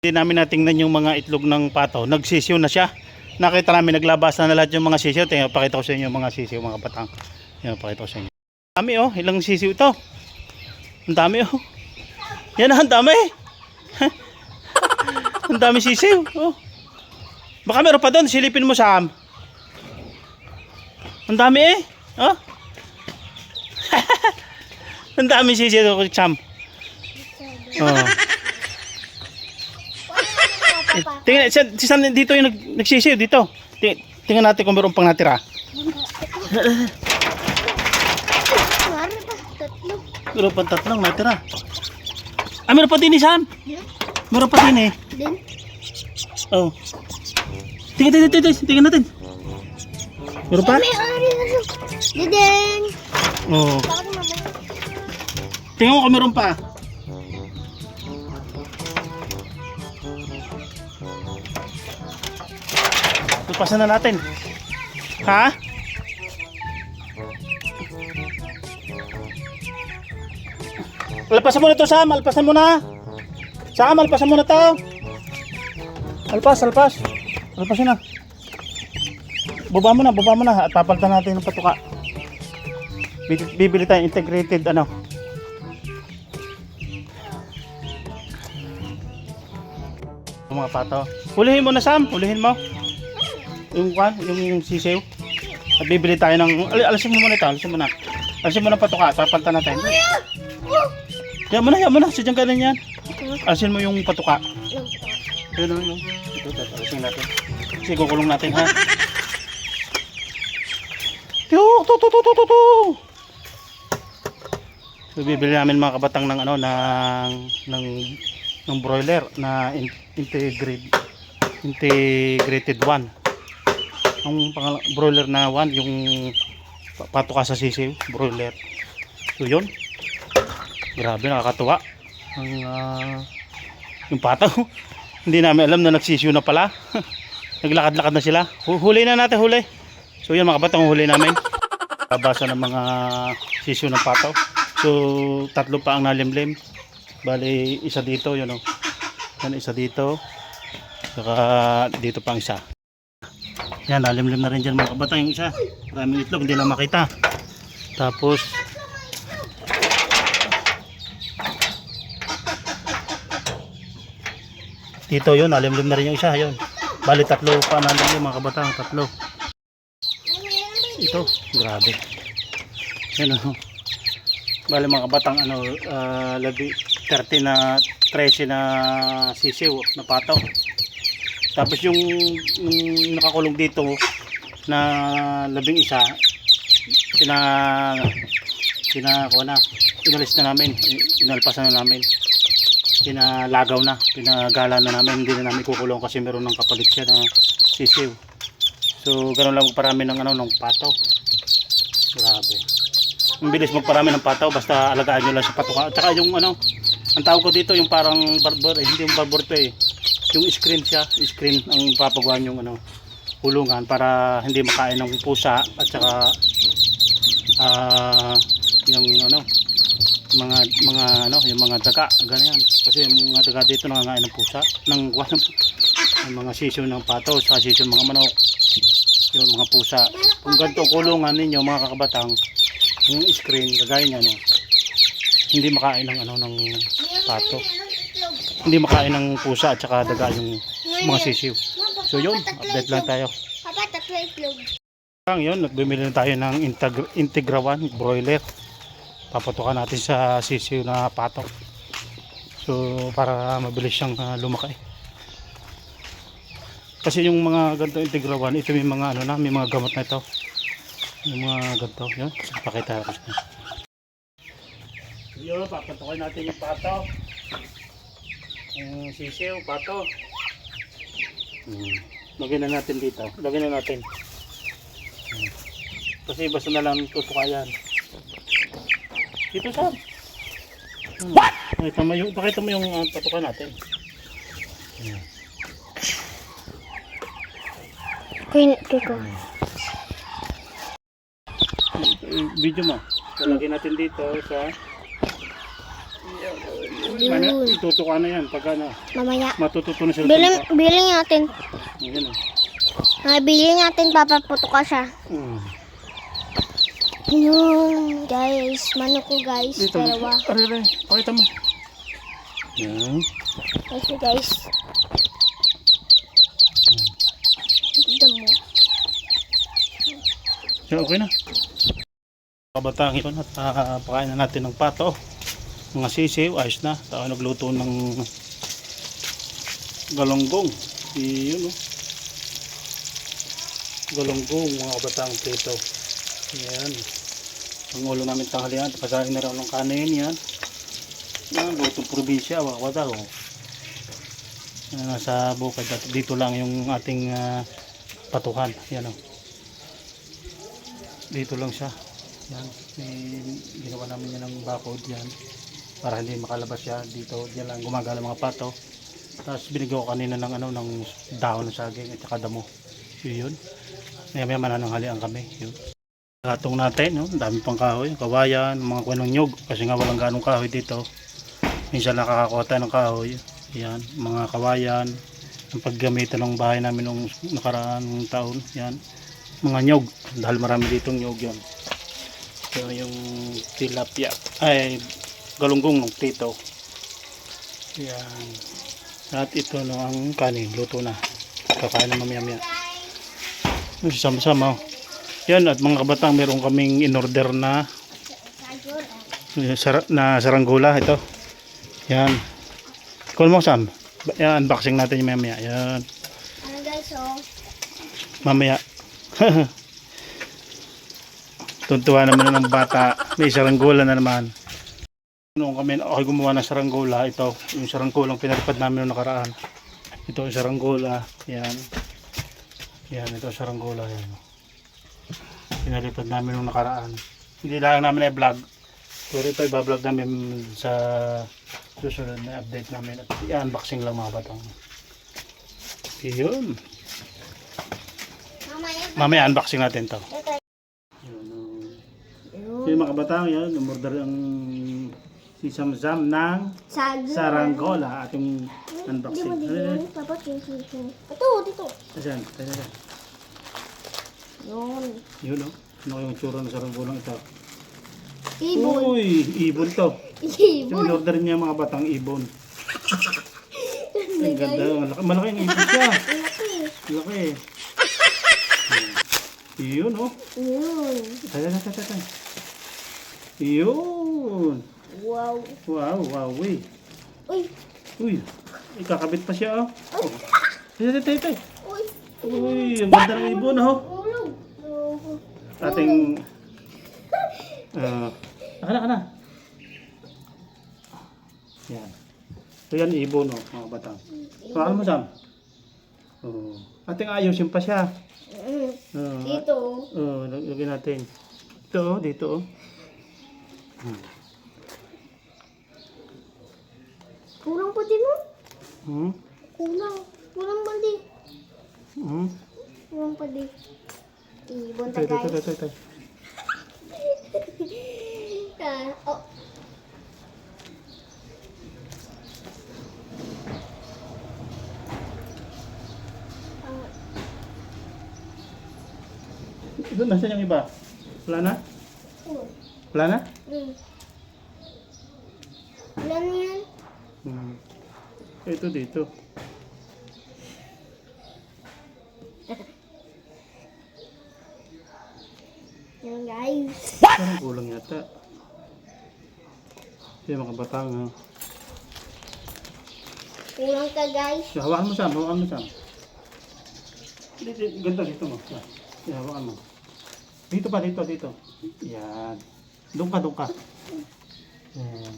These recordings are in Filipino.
Hindi namin natingnan yung mga itlog ng pato. Nagsisiw na siya. Nakita namin naglabas na lahat yung mga sisiw. Tingnan, pakita ko sa inyo yung mga sisiw, mga batang. Yan, pakita ko sa inyo. Ang dami oh, ilang sisiw ito. Ang dami oh. Yan ang dami. Ang dami sisiw. Oh. Baka meron pa doon, silipin mo Sam. Ang dami eh. Oh. Ang dami sisiw Sam. Oh. Tingnan, si Sam dito yung nagsisiw dito. Tingnan natin kung meron pang natira. Meron pang tatlong natira. Ah, meron pa din ni Sam. Meron pa din eh. Oh. Tingnan natin. Meron pa? Dideng. Oh. Tingnan mo kung meron pa. Lupasan na natin. Ha? Alpasan mo na to Sam. Alpasan mo na. Sam, alpasan mo na to. Alpas. Alpasan na. Baba mo na. At papalitan natin ng patuka. Bibili tayo integrated ano. Mga pato. Hulihin mo na Sam. Hulihin mo. Yung sisiw. At bibili tayo ng alisin mo muna ito. Alisin mo na patuka. Papalitan natin. Yan mo na. Sadyang ka yan. Alisin mo yung patuka. Yun. Ito, alisin natin. Kasi kukulong natin ha. So, bibili namin mga kabatang ng ano ng broiler na integrated 1. Ang broiler na 1 yung patuka sa sisiw, broiler. So yun. Grabe, nakakatuwa. Yung pataw. Hindi namin alam na nagsisiw na pala. Naglakad-lakad na sila. Huli na natin, huli. So yan mga kabatang, huli namin. Kabasa ng mga sisiw ng pataw. So tatlo pa ang nalimlim. Bali isa dito, yun o. Yan, isa dito. Saka dito pa ang isa. Yan, nalimlim na rin dyan mga kabatang yung isa. Maraming itlog, hindi lang makita. Tapos dito yun, nalimlim na rin yung isa. Yun. Bali tatlo pa nalimlim mga kabatang, tatlo. Ito, grabe. Yan o. Bali mga kabatang, 13 na sisiw na pataw. Tapos yung nakakulong dito na 11 inalis na namin, inalpasan na namin, pinalagaw na, pinagala na namin, hindi na namin kukulong kasi meron ng kapalit siya na sisiw. So ganoon lang parami ng ng pataw. Grabe. Ang bilis magparami ng pataw, basta alagaan nyo lang sa patuka. At saka yung ang tawag ko dito yung parang barbor, hindi yung barbor to eh. Yung screen siya, screen ang papagawa yung hulungan para hindi makain ng pusa at saka yung mga daga, ganyan. Kasi yung mga daga dito nangangain ng pusa, ng mga sisiw ng pato, sa sisiw ng mga manok, yung mga pusa. Kung ganito kulungan ninyo mga kakabatang, yung screen kagaya niya hindi makain ng ng pato. Hindi makain ng pusa at saka daga yung mga sisiw. So yun, update lang tayo. Papa, tatlo itlog. Yun, nagbibili na tayo ng Integra 1 broiler. Papatukan natin sa sisiw na pato. So para mabilis siyang lumaki. Kasi yung mga ganito Integra 1, ito may mga may mga gamot na ito. Yung mga ganito, yun. Pakita ko sa inyo. Yun, papatukan natin yung pato. Yung sisiw, pato. Lagyan na natin dito. Lagyan na natin. Kasi basta na lang tutukayan. Dito Sam. What? Pakita mo yung patukan natin. Kiko. Video mo. Lagyan natin dito sa Yun. Itutukan na yan pag ano, Mamaya. matututo na sila. Biling natin. Ayan o. Biling natin, papaputo ka siya. Yun, guys. Manok ko, guys. Dito. Dalawa. Aray, pakita mo. Yan. Ito, guys. Tignan mo. So, okay na. Kabatang ito at pakain na natin ng pato. Mga sisiw, ayos na. Tayo nagluto ng galonggong. Yun o. Galonggong, mga kabatang prito. Yan. Ang ulo namin tanghalian. Pasahin na rin ng kanin yan. Yan, lutong probinsya. Wala o. Nasa bukid. At dito lang yung ating patuhan. Yan o. Dito lang siya. Yan. Ginawa namin yan ng bakod yan. Para hindi makalabas siya dito. Yan lang gumagala mga pato. Tapos binigyan ko kanina ng ano ng dahon ng saging at saka damo. Yun. Maya manananghalian kami. Yun. Gatong natin, no? Dami pang kahoy, kawayan, mga kwanong nyug kasi nga walang ganong kahoy dito. Minsan nakakakuha tayo ng kahoy. Yan, mga kawayan. Ang paggamitan ng bahay namin nung nakaraang taon. Yan. Mga nyug dahil marami ditong nyug yan. So yung tilapia ay galunggong ng tito. Yan. At ito no ang kanin, luto na. Kakain na mamaya-maya. Sama-sama. Yan at mga kabatang meron kaming in-order na saranggola ito. Yan. Call mo Sam. Yan, unboxing natin yung mamaya. Yan. Ano guys, oh? Mamaya. Tuntuhan naman ng bata. May saranggola na naman. Noong kami ako gumawa ng saranggola, ito yung saranggolang pinalipad namin noong nakaraan. Ito yung saranggola. Yan. Yan, ito yung saranggola. Yan. Pinalipad namin noong nakaraan. Hindi lang namin i-vlog. Pero ito i-vlog namin sa susunod na update namin. At i-unboxing lang mga batang. Yun. Mamaya unboxing natin to. Yung mga kabatang yan, umorder ang si Samsam ng saranggola ating unboxing. Ito, dito. Ayan, ayan. Yun. Yun o. Ano yung tsura ng saranggolang ito? Ibon. Uy, ibon to. Ibon. Yung order niya mga batang ibon. Ang ganda. Malaki ang ibon siya. Malaki. Yun o. Yun. Tay. Yun. Wow. Wow, wow, uy. Uy. Uy, ikakabit pa siya oh. Tay. Uy. Uy, ang ganda ng ibon oh. Ulog. Ating Naka. Yan. So yan ibon oh, mga batang. Paano mo Sam? Oh. Ating ayusin pa siya. Dito. Lagyan natin. Ito, dito. Kulang pa din mo? Hmm? Kulang pa din. Hmm? Kulang pa din. Ibon ta Ito. guys. Oh. Doon, nasaan yung iba? Wala na? Wala na? Ilan yan? Ito dito. Yan guys. Parang kulang yata. Yung mga batang. Kulang ka guys. Hawakan mo Sam. Ganda dito mo. Hawakan mo. Dito pa, dito. Yan. Doon ka. Yan.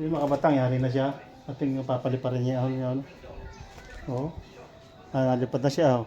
Yung mga batang, yari na siya. Ating papaliparin niya. Yan. Oo. Nalipad na siya.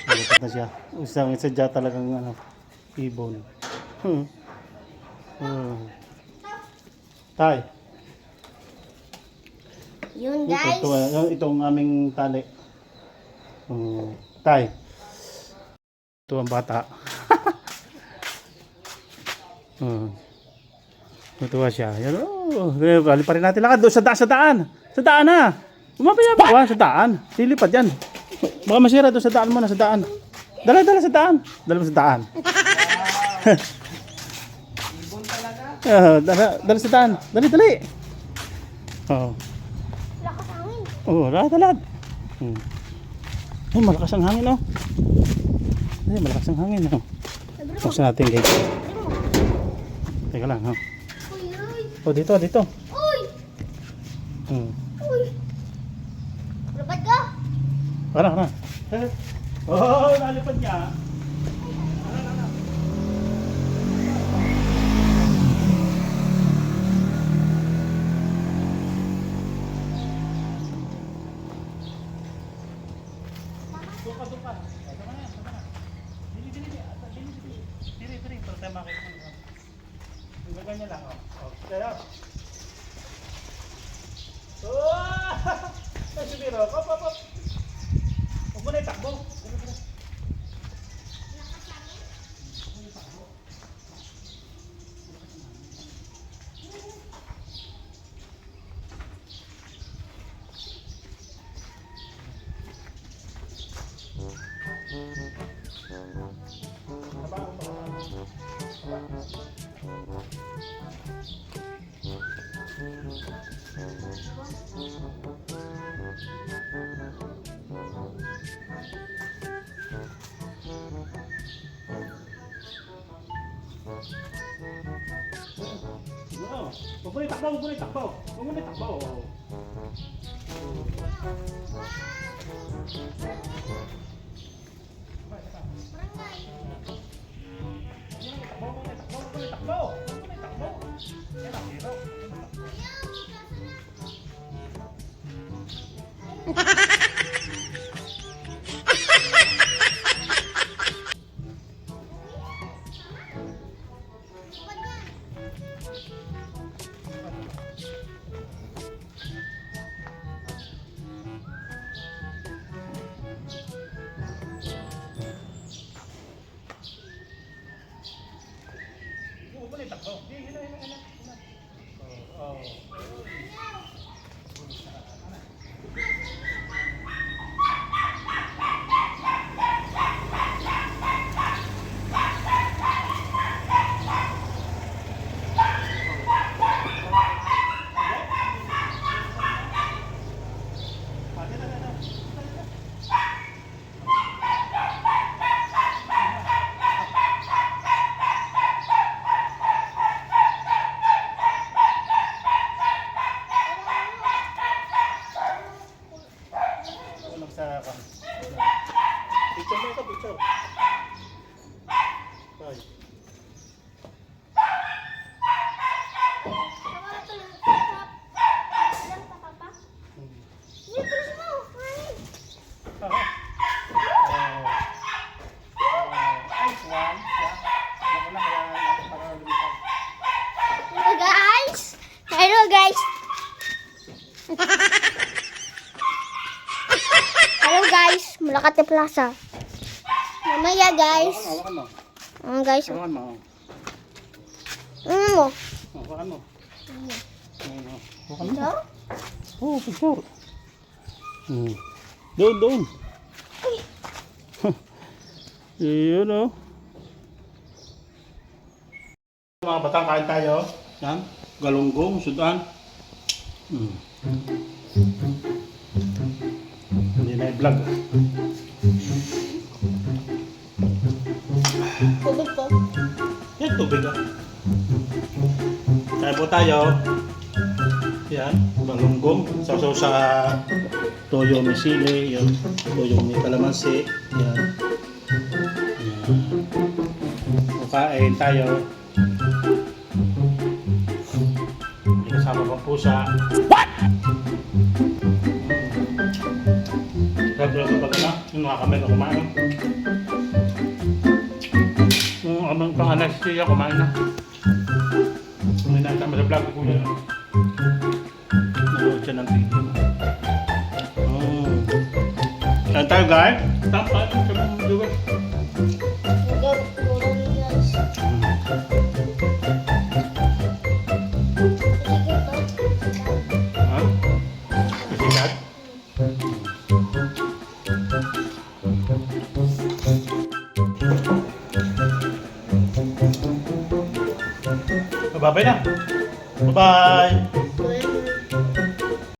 Nalipad na siya. Isa talagang ibon. Tay. Yun guys. Itong aming tali. Tay. Ito ang bata. Oh. Natuwa siya. Yan, oh. Bali pa rin natin lakad. Doon sa daan. Sa daan na. Umapaya ba? Sa daan. Silipad yan. Baka masira doon sa daan mo na. Sa daan. Dala sa daan. Dala mo sa daan. Ibon talaga. Dala sa daan. Dali. Oh. Lakas hangin. Oh, talad. Ay, malakas ang hangin, oh. Ay, malakas ang hangin, oh. Buksan natin, guys. Teka lang, oh. Uy, uy. Oh, dito. Uy! Uy! Lapad ka? Kana. Oh, nalipad niya. Tuka. Sama na. Dili. Diri, para tayo makita mo. Yung ganyan lang, oh. Kaya. Oh! Ay, sumiro. Pop. Huwag mo na itakbo. Huwag mo na itakbo. Picture. Bye. Hello guys. Hello guys, Malacate Plaza. Mamaya guys. Hawakan mo. Guys. Hawakan mo. Mo. Hawakan mo. Hawakan mo. Ito? Oh, picture. Doon. Yun, oh. Mga batang, kain tayo. Yan. Galunggong, sudan. Hindi na i-vlog. Tubig po. Yan, tubig, ah. Kain po tayo. Yan, galunggong. Sausaw sa toyo may sili. Yan, toyo may kalamansi. Yan. Kain tayo. May kasama pang pusa. What? Gagawin ko pag na, yung mga kamay na kumain. Yung amang pangalan siya kumain na. May nasama sa vlog ko yan. Nanood siya ng video. Kain tayo guys. Tapos sa mga lugar. Guys. Babay na. Bye-bye.